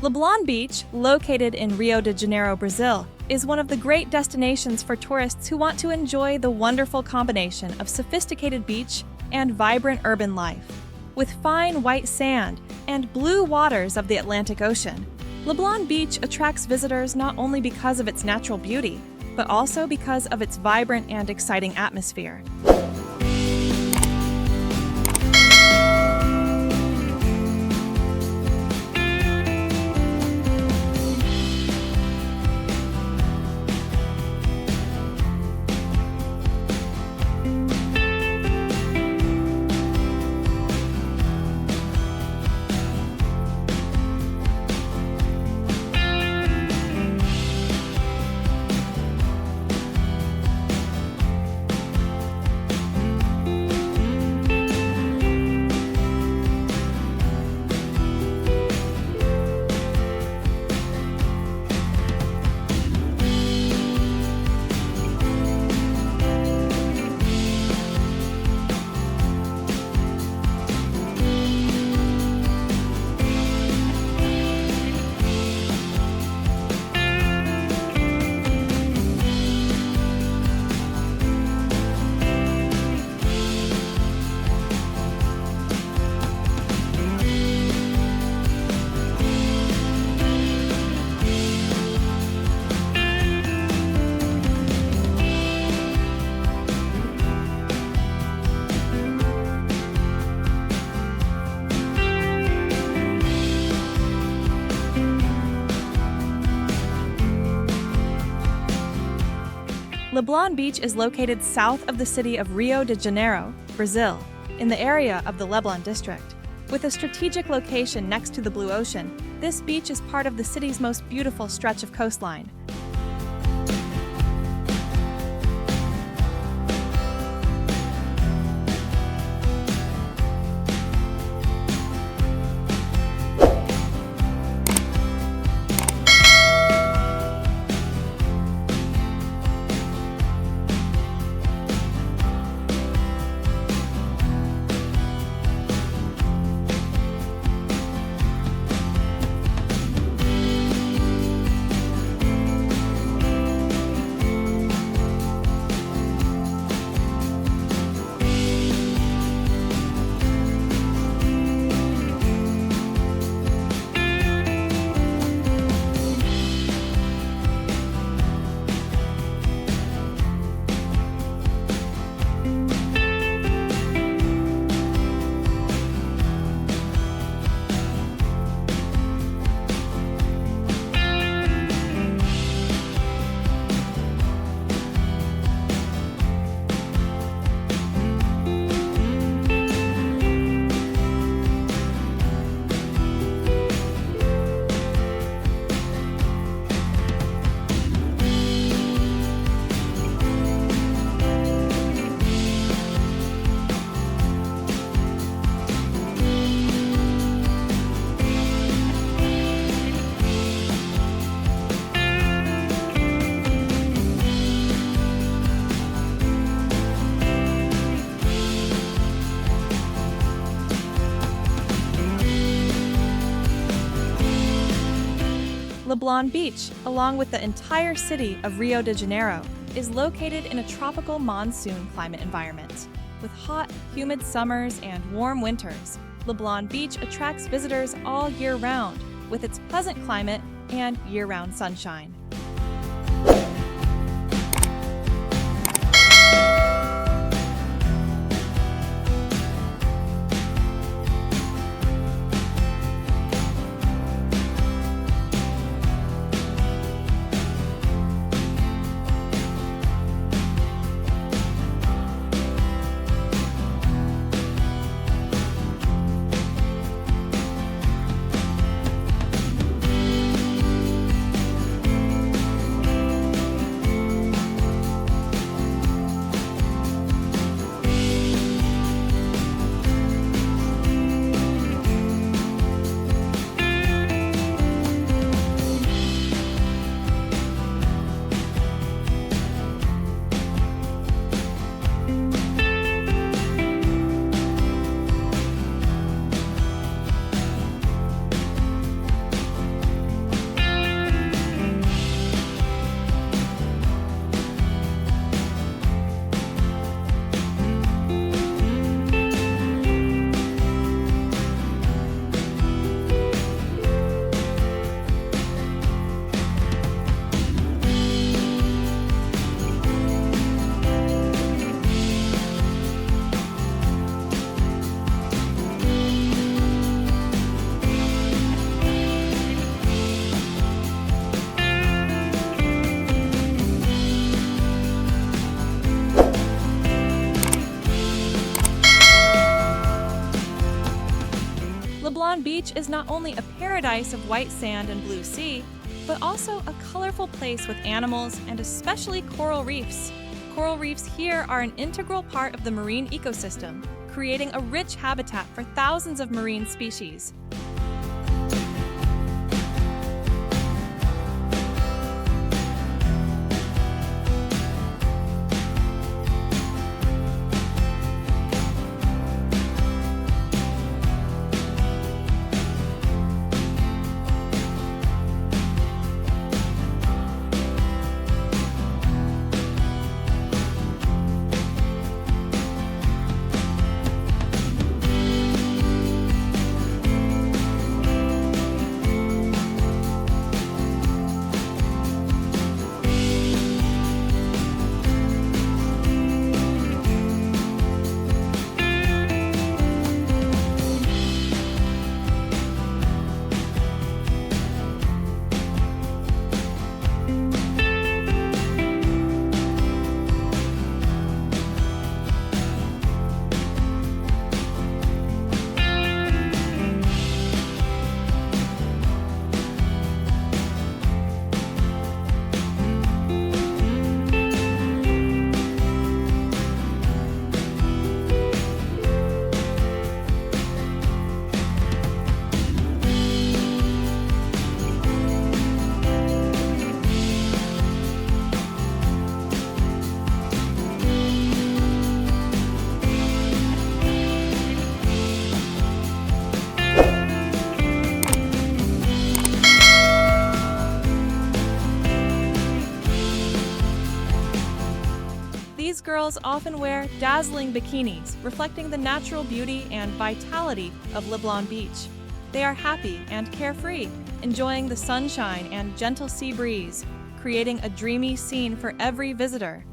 LEBLON Beach, located in Rio de Janeiro, Brazil, is one of the great destinations for tourists who want to enjoy the wonderful combination of sophisticated beach and vibrant urban life. With fine white sand and blue waters of the Atlantic Ocean, LEBLON Beach attracts visitors not only because of its natural beauty, but also because of its vibrant and exciting atmosphere. LEBLON Beach is located south of the city of Rio de Janeiro, Brazil, in the area of the LEBLON district. With a strategic location next to the Blue Ocean, this beach is part of the city's most beautiful stretch of coastline. LEBLON Beach, along with the entire city of Rio de Janeiro, is located in a tropical monsoon climate environment. With hot, humid summers and warm winters, LEBLON Beach attracts visitors all year round, with its pleasant climate and year-round sunshine. Beach is not only a paradise of white sand and blue sea, but also a colorful place with animals and especially coral reefs. Coral reefs here are an integral part of the marine ecosystem, creating a rich habitat for thousands of marine species. These girls often wear dazzling bikinis, reflecting the natural beauty and vitality of LEBLON Beach. They are happy and carefree, enjoying the sunshine and gentle sea breeze, creating a dreamy scene for every visitor.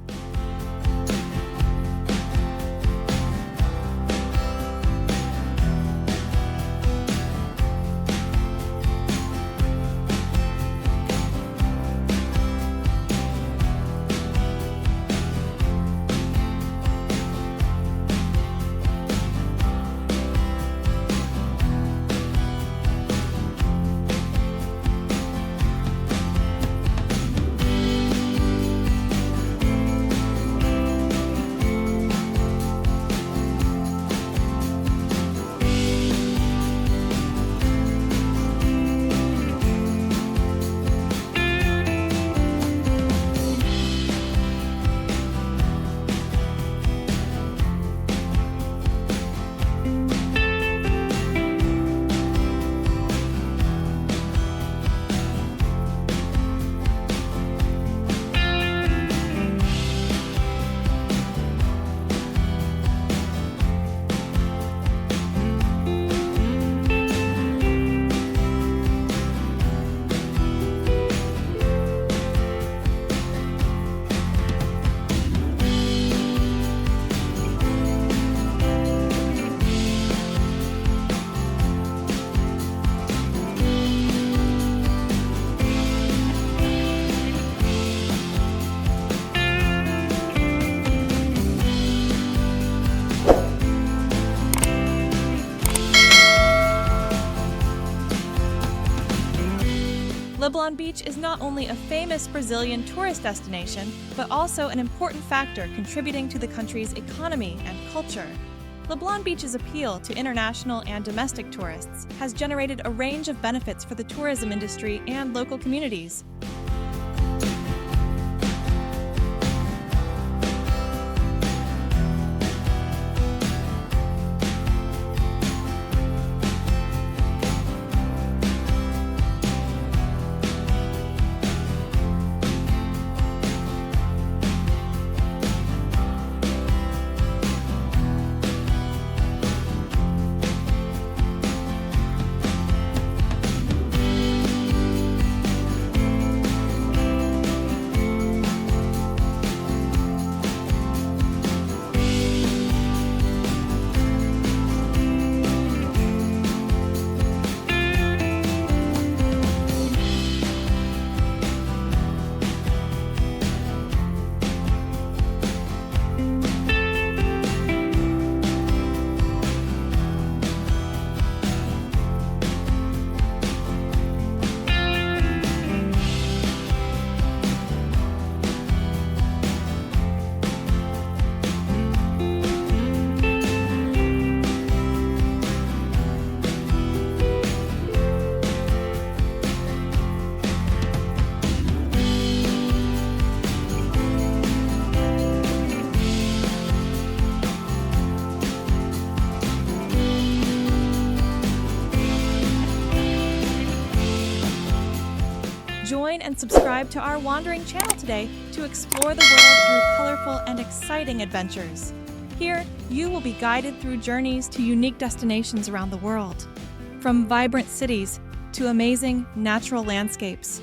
LEBLON Beach is not only a famous Brazilian tourist destination, but also an important factor contributing to the country's economy and culture. LEBLON Beach's appeal to international and domestic tourists has generated a range of benefits for the tourism industry and local communities. and subscribe to our wandering channel today to explore the world through colorful and exciting adventures. Here, you will be guided through journeys to unique destinations around the world. From vibrant cities to amazing natural landscapes,